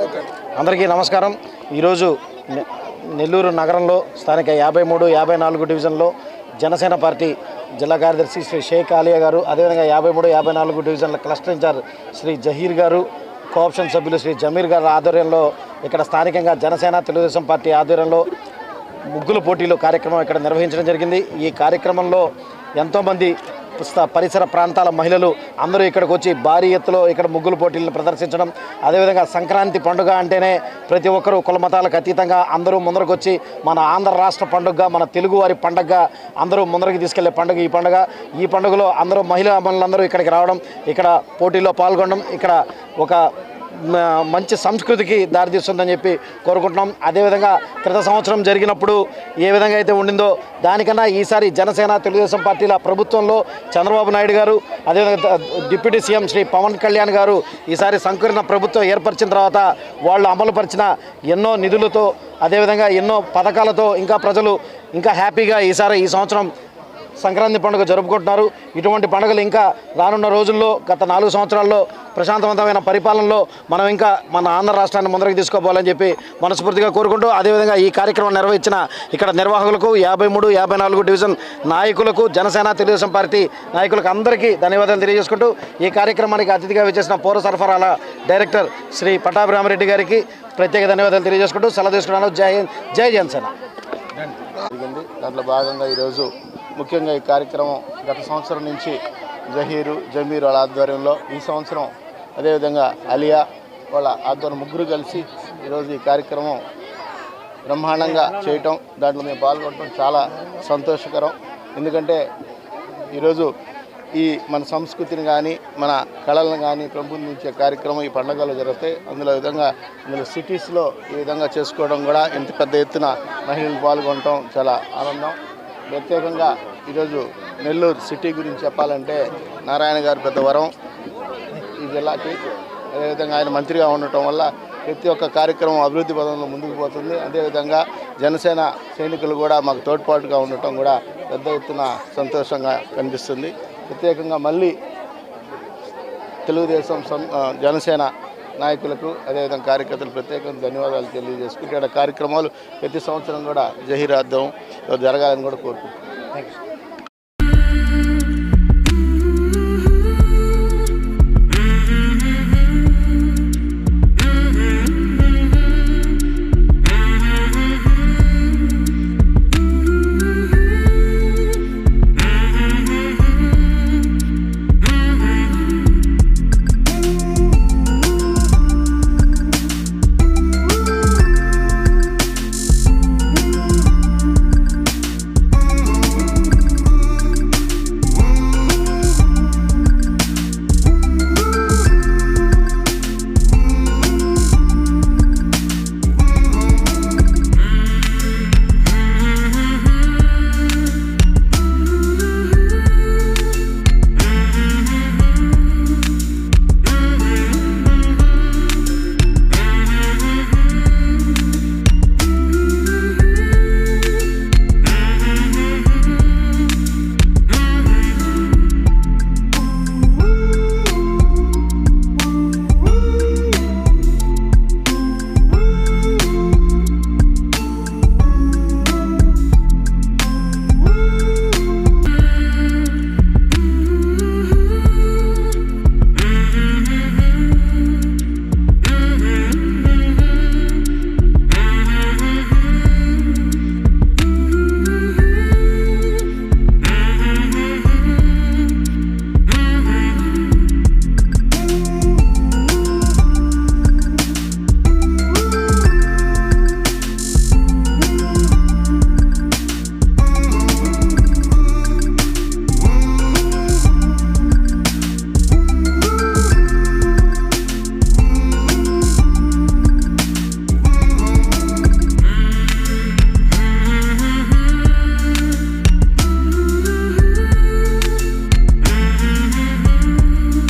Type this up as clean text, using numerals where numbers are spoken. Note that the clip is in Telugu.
అందరికీ నమస్కారం. ఈరోజు నెల్లూరు నగరంలో స్థానిక 53, 54 డివిజన్లో జనసేన పార్టీ జిల్లా కార్యదర్శి శ్రీ షేక్ ఆలియా గారు, అదేవిధంగా 53, 54 డివిజన్ల క్లస్టర్ ఇన్ఛార్జ్ శ్రీ జహీర్ గారు, కోఆప్షన్ సభ్యులు శ్రీ జమీర్ గారి ఆధ్వర్యంలో ఇక్కడ స్థానికంగా జనసేన తెలుగుదేశం పార్టీ ఆధ్వర్యంలో ముగ్గుల పోటీలు కార్యక్రమం ఇక్కడ నిర్వహించడం జరిగింది. ఈ కార్యక్రమంలో ఎంతోమంది పరిసర ప్రాంతాల మహిళలు అందరూ ఇక్కడికి వచ్చి భారీ ఎత్తులో ఇక్కడ ముగ్గుల పోటీలను ప్రదర్శించడం, అదేవిధంగా సంక్రాంతి పండుగ అంటేనే ప్రతి ఒక్కరూ కుల మతాలకు అతీతంగా అందరూ ముందరకు వచ్చి మన ఆంధ్ర రాష్ట్ర పండుగగా, మన తెలుగు వారి పండుగగా అందరూ ముందరికి తీసుకెళ్లే పండుగ ఈ పండుగలో అందరూ మహిళలందరూ ఇక్కడికి రావడం, ఇక్కడ పోటీల్లో పాల్గొనడం ఇక్కడ ఒక మంచి సంస్కృతికి దారితీస్తుందని చెప్పి కోరుకుంటున్నాం. అదేవిధంగా క్రిత సంవత్సరం జరిగినప్పుడు ఏ విధంగా అయితే ఉండిందో దానికన్నా ఈసారి జనసేన తెలుగుదేశం పార్టీల ప్రభుత్వంలో చంద్రబాబు నాయుడు గారు, అదేవిధంగా డిప్యూటీ సీఎం శ్రీ పవన్ కళ్యాణ్ గారు ఈసారి సంకీర్ణ ప్రభుత్వం ఏర్పరిచిన తర్వాత వాళ్ళు అమలుపరిచిన ఎన్నో నిధులతో, అదేవిధంగా ఎన్నో పథకాలతో ఇంకా ప్రజలు ఇంకా హ్యాపీగా ఈ సంవత్సరం సంక్రాంతి పండుగ జరుపుకుంటున్నారు. ఇటువంటి పండుగలు ఇంకా రానున్న రోజుల్లో గత 4 సంవత్సరాల్లో ప్రశాంతవంతమైన పరిపాలనలో మనం ఇంకా మన ఆంధ్ర రాష్ట్రాన్ని ముందరికి తీసుకోవాలని చెప్పి మనస్ఫూర్తిగా కోరుకుంటూ, అదేవిధంగా ఈ కార్యక్రమం నిర్వహించిన ఇక్కడ నిర్వాహకులకు 53, 54 డివిజన్ నాయకులకు, జనసేన తెలుగుదేశం పార్టీ నాయకులకు అందరికీ ధన్యవాదాలు తెలియజేసుకుంటూ ఈ కార్యక్రమానికి అతిథిగా విచ్చేసిన పౌర సరఫరాల డైరెక్టర్ శ్రీ పట్టాభిరామరెడ్డి గారికి ప్రత్యేక ధన్యవాదాలు తెలియజేసుకుంటూ సెలవు తీసుకున్నాను. జై జనసేన. దాంట్లో భాగంగా ఈరోజు ముఖ్యంగా ఈ కార్యక్రమం గత సంవత్సరం నుంచి జమీర్ వాళ్ళ ఆధ్వర్యంలో, ఈ సంవత్సరం అదేవిధంగా అలియా వాళ్ళ ఆధ్వర్యం ముగ్గురు కలిసి ఈరోజు ఈ కార్యక్రమం బ్రహ్మాండంగా చేయటం, దాంట్లో మేము పాల్గొనడం చాలా సంతోషకరం. ఎందుకంటే ఈరోజు ఈ మన సంస్కృతిని కానీ మన కళలను కానీ పెంపొందించే కార్యక్రమం ఈ పండుగలో జరుగుతాయి. అందులో సిటీస్లో ఈ విధంగా చేసుకోవడం కూడా ఇంత పెద్ద ఎత్తున మహిళలు పాల్గొనడం చాలా ఆనందం. ప్రత్యేకంగా ఈరోజు నెల్లూరు సిటీ గురించి చెప్పాలంటే నారాయణ గారు పెద్ద వరం ఈ జిల్లాకి. అదేవిధంగా ఆయన మంత్రిగా ఉండటం వల్ల ప్రతి ఒక్క కార్యక్రమం అభివృద్ధి పదంలో ముందుకు పోతుంది. అదేవిధంగా జనసేన సైనికులు కూడా మాకు తోడ్పాటుగా ఉండటం కూడా పెద్ద ఎత్తున సంతోషంగా కనిపిస్తుంది. ప్రత్యేకంగా మళ్ళీ తెలుగుదేశం జనసేన నాయకులకు, అదేవిధంగా కార్యకర్తలు ప్రత్యేకంగా ధన్యవాదాలు తెలియజేసుకుంటే కార్యక్రమాలు ప్రతి సంవత్సరం కూడా జహీర్ ఆధ్వర్యంలో జరగాలని కూడా కోరుకుంటున్నాను.